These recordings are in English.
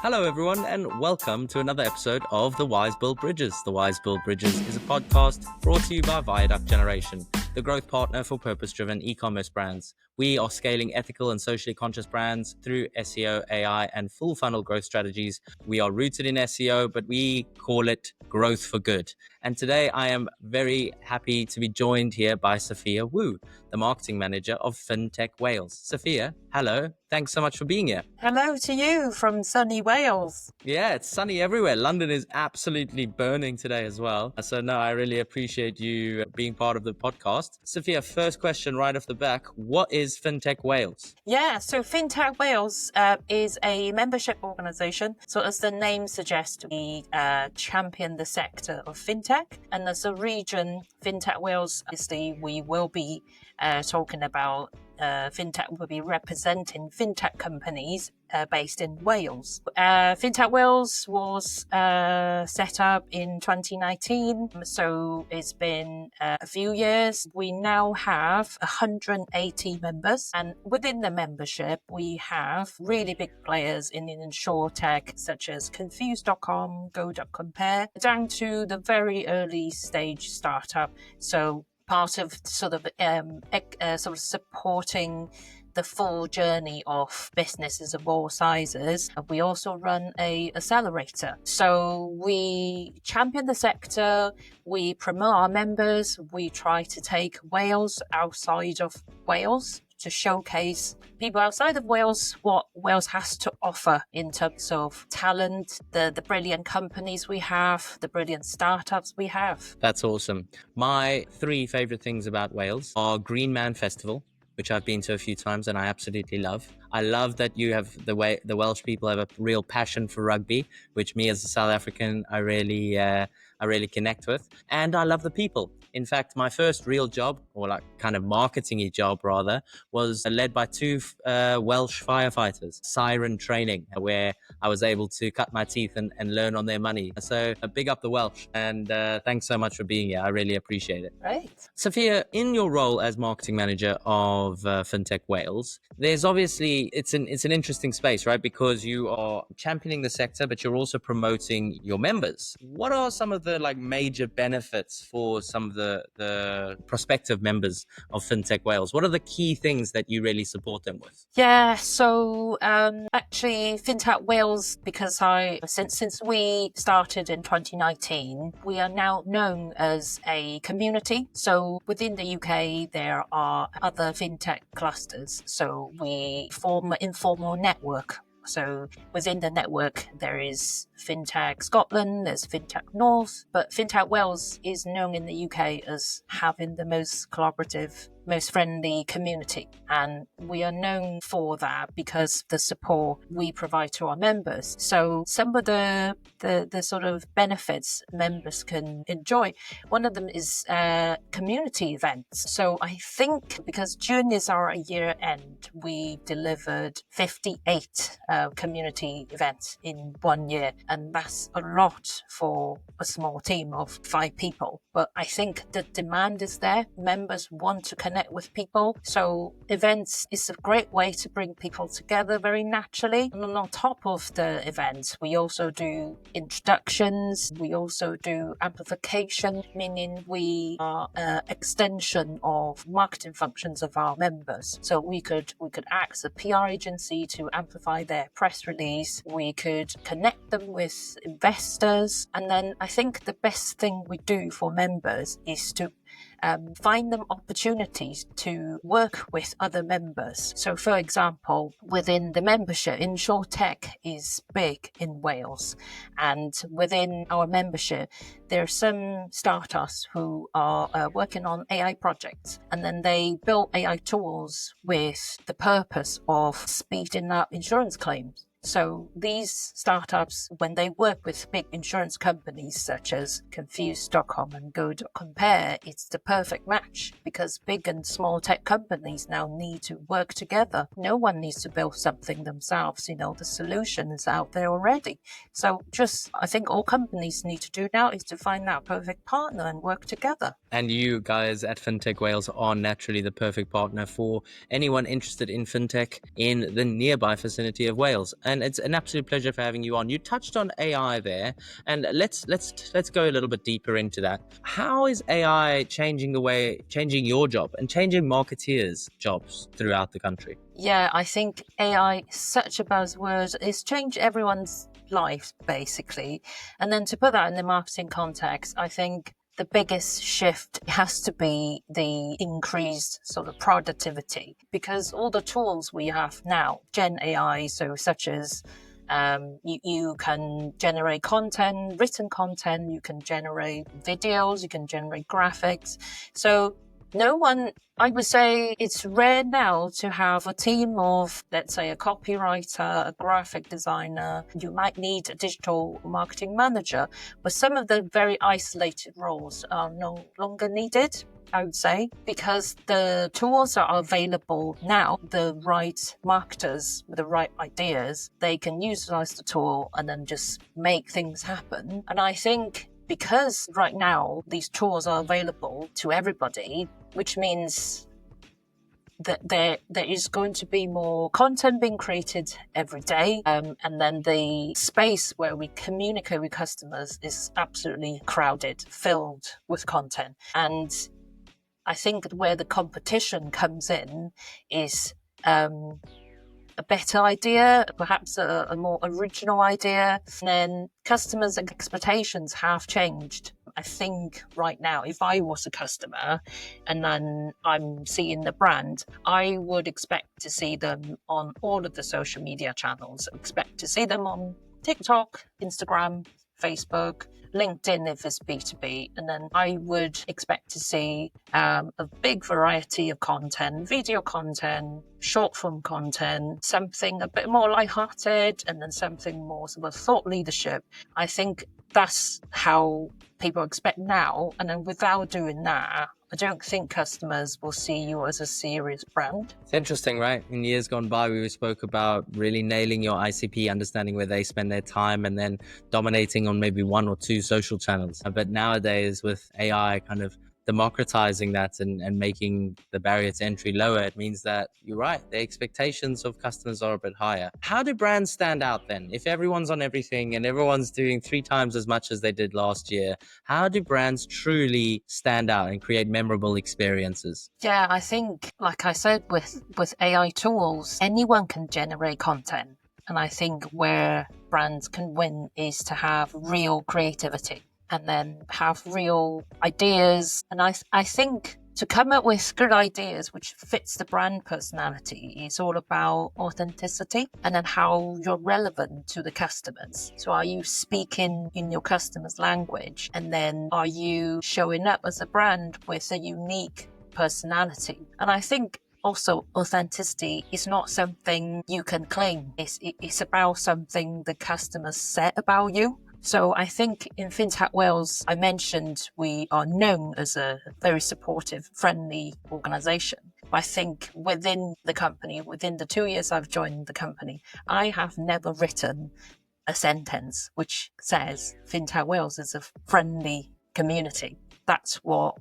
Hello, everyone, and welcome to another episode of The Wise Build Bridges. The Wise Build Bridges is a podcast brought to you by Viaduct Generation, the growth partner for purpose-driven e-commerce brands. We are scaling ethical and socially conscious brands through SEO, AI, and full funnel growth strategies. We are rooted in SEO, but we call it growth for good. And today I am very happy to be joined here by Sophia Wu, the marketing manager of FinTech Wales. Sophia, hello. Thanks so much for being here. Hello to you from sunny Wales. Yeah, it's sunny everywhere. London is absolutely burning today as well. So no, I really appreciate you being part of the podcast. Sophia, first question right off the back. What is FinTech Wales? Yeah, so FinTech Wales is a membership organisation. So as the name suggests, we champion the sector of FinTech. And as a region, FinTech Wales, obviously, we will be talking about FinTech will be representing FinTech companies based in Wales. FinTech Wales was set up in 2019, so it's been a few years. We now have 180 members, and within the membership, we have really big players in insurtech such as Confused.com, Go.compare, down to the very early stage startup. So part of sort of supporting the full journey of businesses of all sizes. We also run a accelerator. So we champion the sector, we promote our members, we try to take Wales outside of Wales to showcase people outside of Wales what Wales has to offer in terms of talent, the brilliant companies we have, the brilliant startups we have. That's awesome. My three favorite things about Wales are Green Man Festival, which I've been to a few times and I absolutely love. I love that you have the Welsh people have a real passion for rugby, which me as a South African, I really connect with. And I love the people. In fact, my first real job, or like kind of marketing-y job rather, was led by two Welsh firefighters, siren training, where I was able to cut my teeth and learn on their money. So big up the Welsh, and thanks so much for being here. I really appreciate it. Right. Sophia, in your role as marketing manager of FinTech Wales, there's obviously, it's an interesting space, right? Because you are championing the sector, but you're also promoting your members. What are some of the major benefits for some of the prospective members of FinTech Wales? What are the key things that you really support them with? Yeah, so actually FinTech Wales, because since we started in 2019, we are now known as a community. So within the UK, there are other FinTech clusters. So we form an informal network. So within the network, there is FinTech Scotland, there's FinTech North, but FinTech Wales is known in the UK as having the most collaborative, most friendly community. And we are known for that because of the support we provide to our members. So some of the sort of benefits members can enjoy, one of them is community events. So I think because June is our year end, we delivered 58 community events in 1 year. And that's a lot for a small team of 5 people. But I think the demand is there. Members want to connect with people. So events is a great way to bring people together very naturally. And on top of the events, we also do introductions. We also do amplification, meaning we are an extension of marketing functions of our members. So we could act as a PR agency to amplify their press release. We could connect them with investors. And then I think the best thing we do for members is to find them opportunities to work with other members. So, for example, within the membership, InsurTech is big in Wales. And within our membership, there are some startups who are working on AI projects. And then they build AI tools with the purpose of speeding up insurance claims. So these startups, when they work with big insurance companies such as Confused.com and Go.compare, it's the perfect match because big and small tech companies now need to work together. No one needs to build something themselves. The solution is out there already. So I think all companies need to do now is to find that perfect partner and work together. And you guys at FinTech Wales are naturally the perfect partner for anyone interested in FinTech in the nearby vicinity of Wales. and it's an absolute pleasure for having you on. You touched on AI there, and let's go a little bit deeper into that. How is AI changing your job and changing marketeers' jobs throughout the country? Yeah, I think AI is such a buzzword. It's changed everyone's life, basically. And then to put that in the marketing context, I think the biggest shift has to be the increased sort of productivity, because all the tools we have now, Gen AI, so such as you can generate content, written content, you can generate videos, you can generate graphics. So no one, I would say it's rare now to have a team of, let's say, a copywriter, a graphic designer. You might need a digital marketing manager, but some of the very isolated roles are no longer needed, I would say, because the tools are available now. The right marketers with the right ideas, they can utilize the tool and then just make things happen. And I think because right now these tools are available to everybody, which means that there is going to be more content being created every day. And then the space where we communicate with customers is absolutely crowded, filled with content. And I think where the competition comes in is a better idea, perhaps a more original idea. And then customers' expectations have changed. I think right now, if I was a customer and then I'm seeing the brand, I would expect to see them on all of the social media channels. I expect to see them on TikTok, Instagram, Facebook, LinkedIn if it's B2B. And then I would expect to see a big variety of content, video content, short form content, something a bit more lighthearted, and then something more sort of thought leadership. I think that's how people expect now. And then without doing that, I don't think customers will see you as a serious brand. It's interesting, right? In years gone by, we spoke about really nailing your ICP, understanding where they spend their time, and then dominating on maybe one or two social channels. But nowadays, with AI kind of democratizing that and making the barrier to entry lower, it means that you're right, the expectations of customers are a bit higher. How do brands stand out then? If everyone's on everything and everyone's doing 3 times as much as they did last year, how do brands truly stand out and create memorable experiences? Yeah, I think, like I said, with AI tools, anyone can generate content. And I think where brands can win is to have real creativity and then have real ideas. And I think to come up with good ideas which fits the brand personality is all about authenticity and then how you're relevant to the customers. So are you speaking in your customer's language? And then are you showing up as a brand with a unique personality? And I think also, authenticity is not something you can claim. It's about something the customers said about you. So I think in FinTech Wales, I mentioned we are known as a very supportive, friendly organisation. I think within the company, within the 2 years I've joined the company, I have never written a sentence which says FinTech Wales is a friendly community. That's what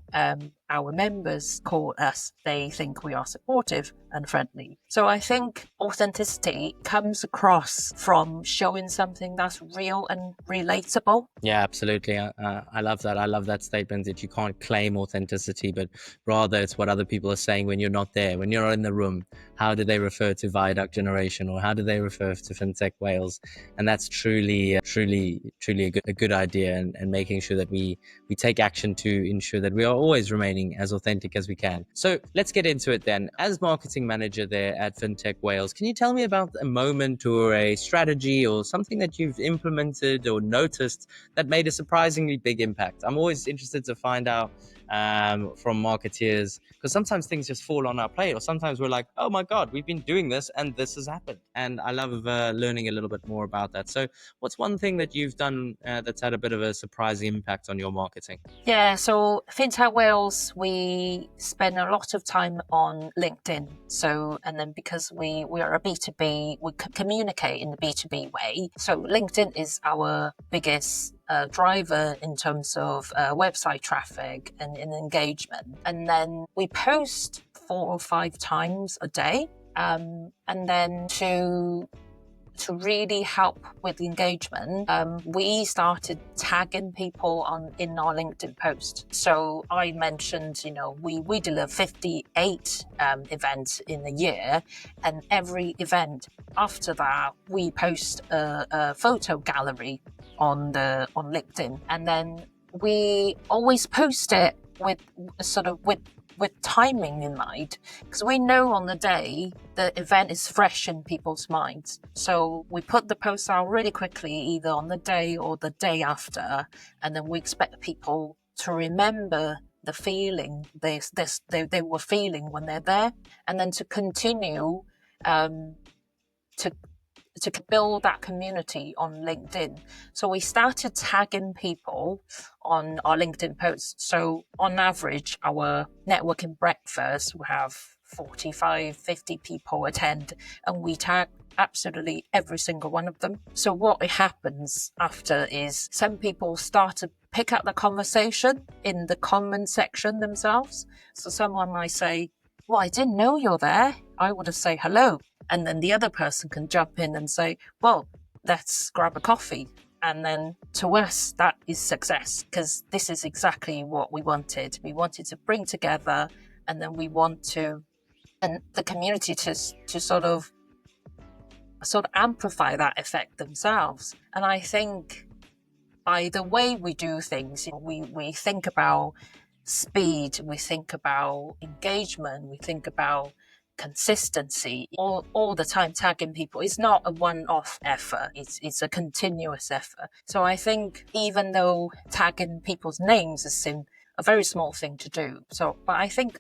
our members call us. They think we are supportive and friendly. So I think authenticity comes across from showing something that's real and relatable. Yeah, absolutely. I love that. I love that statement that you can't claim authenticity, but rather it's what other people are saying when you're not there, when you're not in the room. How do they refer to Viaduct Generation, or how do they refer to FinTech Wales? And that's truly a good idea, and making sure that we take action to ensure that we are always remaining as authentic as we can. So let's get into it then. As marketing manager there at FinTech Wales, can you tell me about a moment or a strategy or something that you've implemented or noticed that made a surprisingly big impact? I'm always interested to find out from marketeers, because sometimes things just fall on our plate, or sometimes we're like, oh my God, we've been doing this and this has happened. And I love learning a little bit more about that. So what's one thing that you've done that's had a bit of a surprising impact on your marketing? Yeah, so FinTech Wales, we spend a lot of time on LinkedIn. So, and then because we are a B2B, we communicate in the B2B way. So LinkedIn is our biggest driver in terms of website traffic and engagement. And then we post 4 or 5 times a day. And then to to really help with engagement, we started tagging people in our LinkedIn post. So I mentioned, we deliver 58 events in a year, and every event after that, we post a photo gallery on LinkedIn, and then we always post it with timing in mind, because we know on the day the event is fresh in people's minds. So we put the post out really quickly, either on the day or the day after, and then we expect people to remember the feeling they were feeling when they're there, and then to continue to build that community on LinkedIn. So we started tagging people on our LinkedIn posts. So on average, our networking breakfast will have 45, 50 people attend, and we tag absolutely every single one of them. So what happens after is some people start to pick up the conversation in the comment section themselves. So someone might say, well, I didn't know you're there. I would have said hello. And then the other person can jump in and say, well, let's grab a coffee. And then to us, that is success, because this is exactly what we wanted. We wanted to bring together, and then we want and the community to sort of amplify that effect themselves. And I think by the way we do things, we think about speed, we think about engagement, we think about consistency all the time. Tagging people is not a one-off effort, it's a continuous effort. So I think even though tagging people's names is a very small thing to do, but I think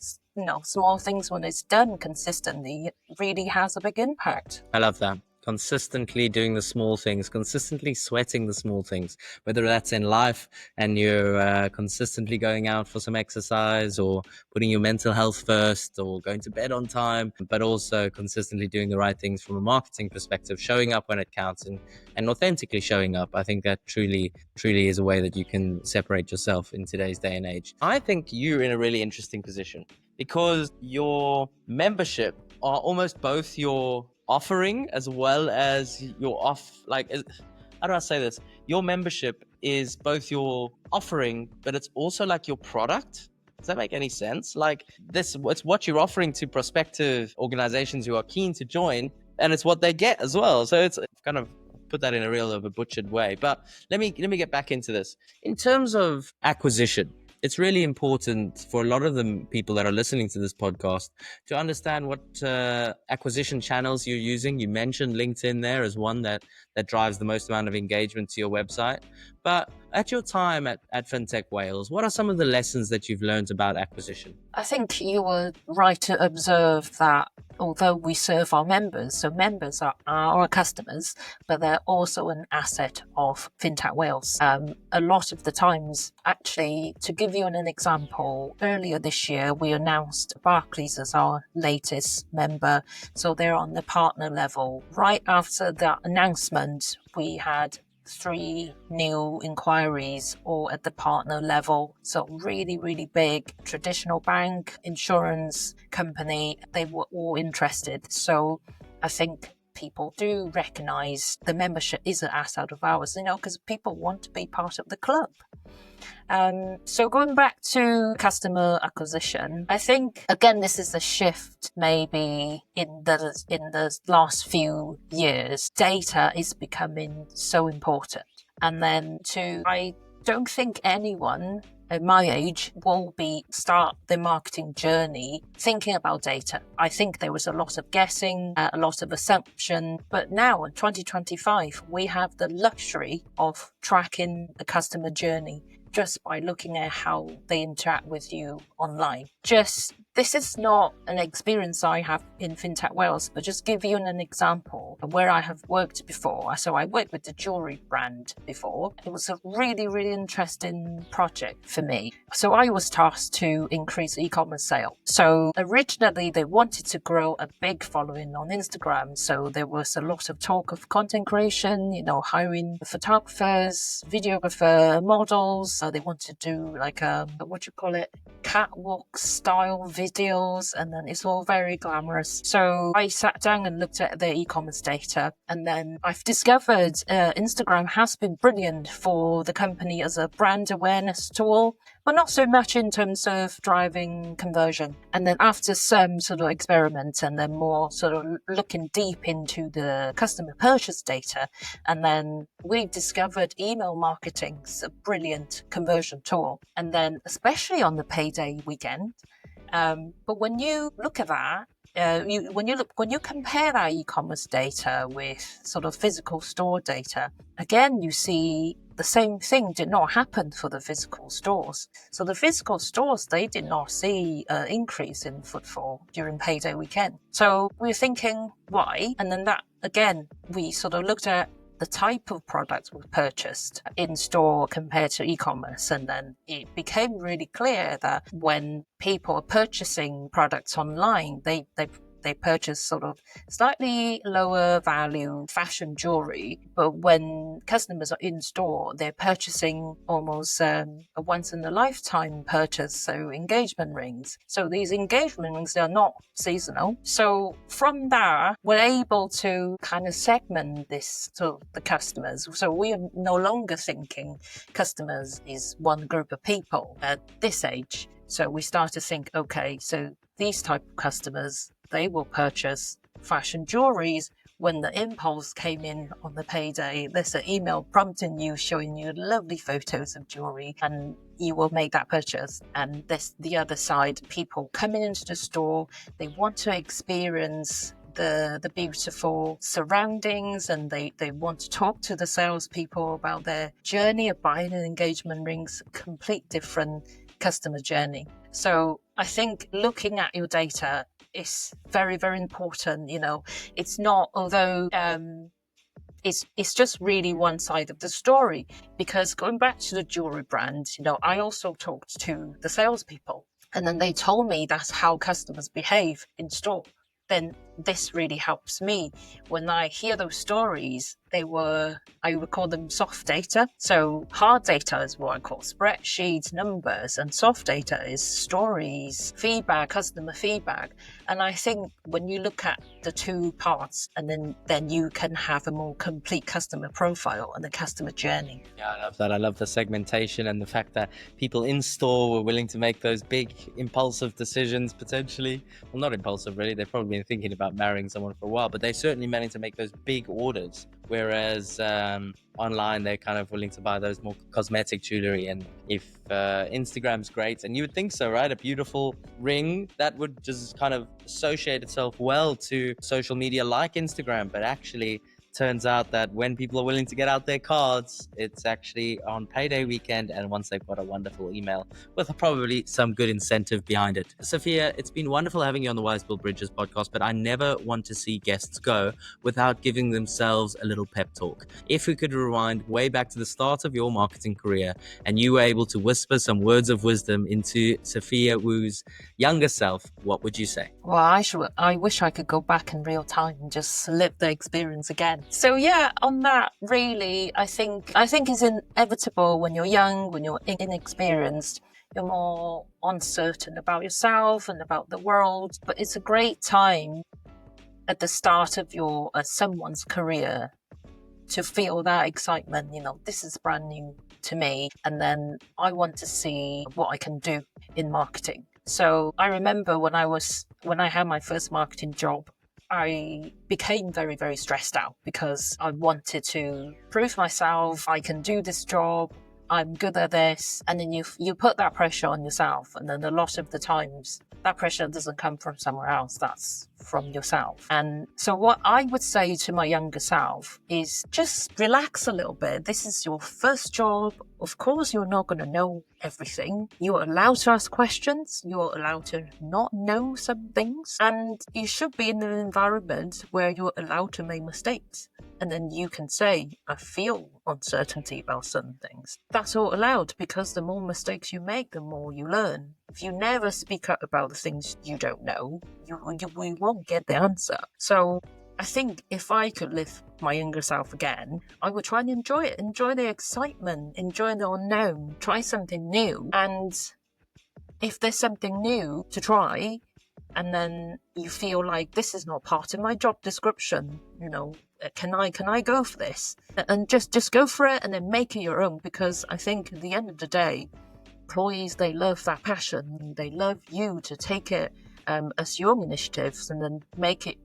small things, when it's done consistently, it really has a big impact. I love that. Consistently doing the small things, consistently sweating the small things, whether that's in life and you're consistently going out for some exercise, or putting your mental health first, or going to bed on time, but also consistently doing the right things from a marketing perspective, showing up when it counts, and authentically showing up. I think that truly is a way that you can separate yourself in today's day and age. I think you're in a really interesting position, because your membership are almost both your offering as well as your how do I say this? Your membership is both your offering, but it's also like your product. Does that make any sense? Like this, it's what you're offering to prospective organizations who are keen to join, and it's what they get as well. So it's kind of put that in a real of a butchered way. But let me get back into this. In terms of acquisition, it's really important for a lot of the people that are listening to this podcast to understand what acquisition channels you're using. You mentioned LinkedIn there as one that drives the most amount of engagement to your website. But at your time at FinTech Wales, what are some of the lessons that you've learned about acquisition? I think you were right to observe that although we serve our members, so members are our customers, but they're also an asset of FinTech Wales. A lot of the times, actually, to give you an example, earlier this year, we announced Barclays as our latest member. So they're on the partner level. Right after that announcement, we had 3 new inquiries, all at the partner level. So really, really big traditional bank, insurance company, they were all interested. So I think people do recognize the membership is an asset of ours, because people want to be part of the club. So going back to customer acquisition, I think, again, this is a shift maybe in the last few years. Data is becoming so important. And then I don't think anyone at my age will start their marketing journey thinking about data. I think there was a lot of guessing, a lot of assumption, but now in 2025, we have the luxury of tracking the customer journey just by looking at how they interact with you online. This is not an experience I have in FinTech Wales, but just give you an example of where I have worked before. So I worked with the jewelry brand before. It was a really, really interesting project for me. So I was tasked to increase e-commerce sale. So originally they wanted to grow a big following on Instagram. So there was a lot of talk of content creation, hiring photographers, videographer, models. So they wanted to do like catwalk style videos, and then it's all very glamorous. So I sat down and looked at their e-commerce data, and then I've discovered Instagram has been brilliant for the company as a brand awareness tool, but not so much in terms of driving conversion. And then after some sort of experiments and then more sort of looking deep into the customer purchase data, and then we discovered email marketing's a brilliant conversion tool. And then especially on the payday weekend. But when you look at that, when you compare that e-commerce data with sort of physical store data, again you see the same thing did not happen for the physical stores. So the physical stores, they did not see an increase in footfall during payday weekend. So we were thinking, why? And then that again, we sort of looked at the type of products we purchased in store compared to e-commerce. And then it became really clear that when people are purchasing products online, they purchase sort of slightly lower value fashion jewelry. But when customers are in store, they're purchasing almost a once in a lifetime purchase. So engagement rings. So these engagement rings, they're not seasonal. So from that, we're able to kind of segment this to the customers. So we are no longer thinking customers is one group of people at this age. So we start to think, okay, so these type of customers, they will purchase fashion jewelries when the impulse came in on the payday. There's an email prompting you, showing you lovely photos of jewelry, and you will make that purchase. And this, the other side, people coming into the store, they want to experience the beautiful surroundings, and they want to talk to the salespeople about their journey of buying an engagement rings, complete different customer journey. So I think looking at your data is very, very important. You know, it's not, although it's just really one side of the story, because going back to the jewelry brand, you know, I also talked to the salespeople, and then they told me that's how customers behave in store. Then this really helps me when I hear those stories. I would call them soft data. So hard data is what I call spreadsheets, numbers, and soft data is stories, feedback, customer feedback. And I think when you look at the two parts, and then you can have a more complete customer profile and the customer journey. Yeah, I love that. I love the segmentation and the fact that people in store were willing to make those big impulsive decisions potentially. Well, not impulsive really. They've probably been thinking about marrying someone for a while, but they certainly managed to make those big orders. Whereas online, they're kind of willing to buy those more cosmetic jewelry. And if Instagram's great, and you would think so, right? A beautiful ring that would just kind of associate itself well to social media like Instagram, but actually turns out that when people are willing to get out their cards, it's actually on payday weekend, and once they've got a wonderful email with probably some good incentive behind it. Sophia, it's been wonderful having you on the Wise Build Bridges podcast, but I never want to see guests go without giving themselves a little pep talk. If we could rewind way back to the start of your marketing career and you were able to whisper some words of wisdom into Sophia Wu's younger self, what would you say? Well, I wish I could go back in real time and just live the experience again. So yeah, on that, really, I think it's inevitable when you're young, when you're inexperienced, you're more uncertain about yourself and about the world. But it's a great time at the start of someone's career to feel that excitement. You know, this is brand new to me, and then I want to see what I can do in marketing. So I remember when I had my first marketing job, I became very, very stressed out because I wanted to prove myself. I can do this job. I'm good at this. And then you put that pressure on yourself. And then a lot of the times that pressure doesn't come from somewhere else. That's from yourself. And so what I would say to my younger self is just relax a little bit. This is your first job. Of course, you're not going to know everything. You're allowed to ask questions. You're allowed to not know some things. And you should be in an environment where you're allowed to make mistakes. And then you can say, I feel uncertainty about certain things. That's all allowed, because the more mistakes you make, the more you learn. If you never speak up about the things you don't know, you won't get the answer. So I think if I could live my younger self again, I would try and enjoy it, enjoy the excitement, enjoy the unknown, try something new. And if there's something new to try, and then you feel like this is not part of my job description, can I go for this? And just go for it and then make it your own, because I think at the end of the day, employees, they love that passion. They love you to take it as your own initiatives and then make it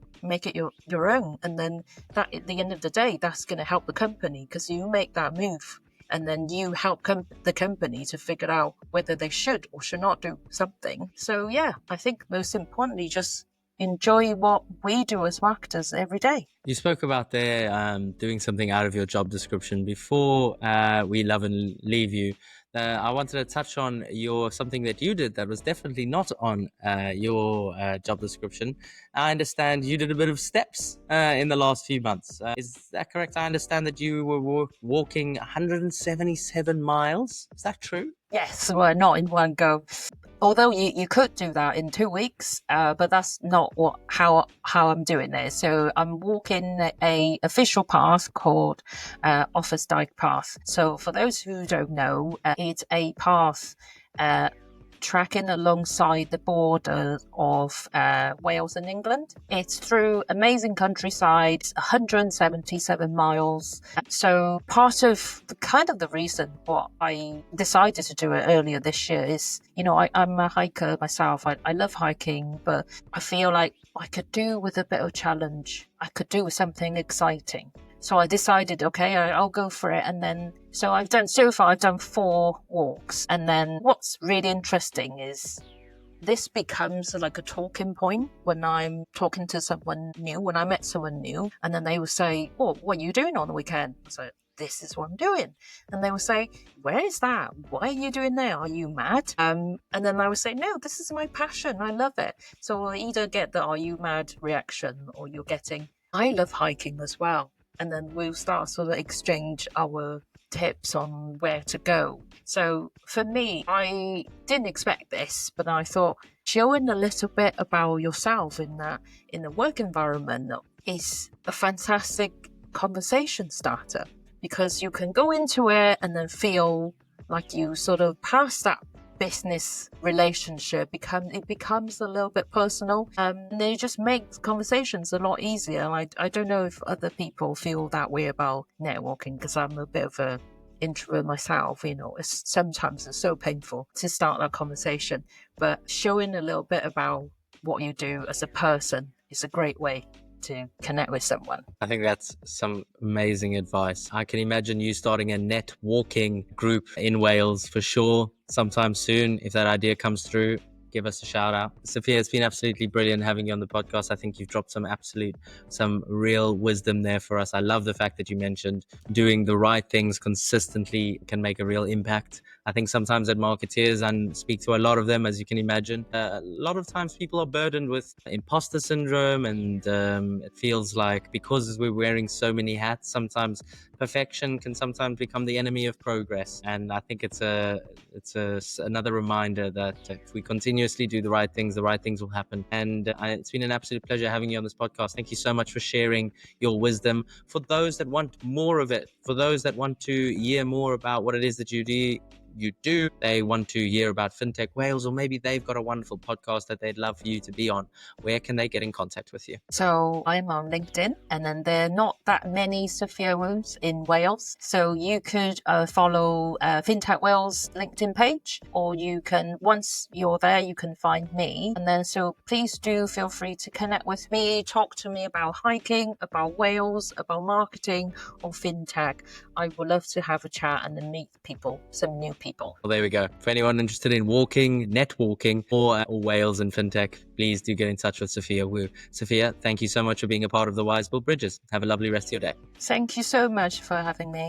your own. And then that at the end of the day, that's going to help the company, because you make that move and then you help the company to figure out whether they should or should not do something. So yeah, I think most importantly, just enjoy what we do as marketers every day. You spoke about doing something out of your job description. Before we love and leave you, I wanted to touch on something that you did that was definitely not on your job description. I understand you did a bit of steps in the last few months. Is that correct? I understand that you were walking 177 miles. Is that true? Yes, well, not in one go. Although you could do that in 2 weeks, but that's not how I'm doing it. So I'm walking a official path called Office Dyke Path. So for those who don't know, it's a path tracking alongside the border of Wales and England. It's through amazing countryside, 177 miles. So part of the reason what I decided to do it earlier this year is, I'm a hiker myself. I love hiking, but I feel like I could do with a bit of challenge. I could do with something exciting. So I decided, okay, I'll go for it. And then, I've done 4 walks. And then what's really interesting is this becomes like a talking point when I'm talking to someone new, when I met someone new. And then they will say, oh, what are you doing on the weekend? So this is what I'm doing. And they will say, where is that? Why are you doing that? Are you mad? And then I would say, no, this is my passion. I love it. So I'll either get the are you mad reaction, or you're getting, I love hiking as well. And then we'll start sort of exchange our tips on where to go. So for me, I didn't expect this, but I thought showing a little bit about yourself in the work environment is a fantastic conversation starter, because you can go into it and then feel like you sort of pass that business relationship, it becomes a little bit personal, and they just make conversations a lot easier. I don't know if other people feel that way about networking, because I'm a bit of a introvert myself. Sometimes it's so painful to start that conversation, but showing a little bit about what you do as a person is a great way to connect with someone. I think that's some amazing advice. I can imagine you starting a net walking group in Wales for sure sometime soon. If that idea comes through, give us a shout out. Sophia, it's been absolutely brilliant having you on the podcast. I think you've dropped some real wisdom there for us. I love the fact that you mentioned doing the right things consistently can make a real impact. I think sometimes that marketeers, and speak to a lot of them, as you can imagine, a lot of times people are burdened with imposter syndrome, and it feels like because we're wearing so many hats, sometimes perfection can sometimes become the enemy of progress. And I think it's another reminder that if we continuously do the right things will happen. And it's been an absolute pleasure having you on this podcast. Thank you so much for sharing your wisdom. For those that want more of it, for those that want to hear more about what it is that you do, they want to hear about FinTech Wales, or maybe they've got a wonderful podcast that they'd love for you to be on, where can they get in contact with you? So I'm on LinkedIn, and then there are not that many Sophia Wus in Wales. So you could follow FinTech Wales LinkedIn page, or you can, once you're there, you can find me. And then so please do feel free to connect with me, talk to me about hiking, about Wales, about marketing, or FinTech. I would love to have a chat and then meet people, some new people. Well, there we go. For anyone interested in walking, networking, or Wales and FinTech, please do get in touch with Sophia Wu. Sophia, thank you so much for being a part of the Wise Built Bridges. Have a lovely rest of your day. Thank you so much for having me.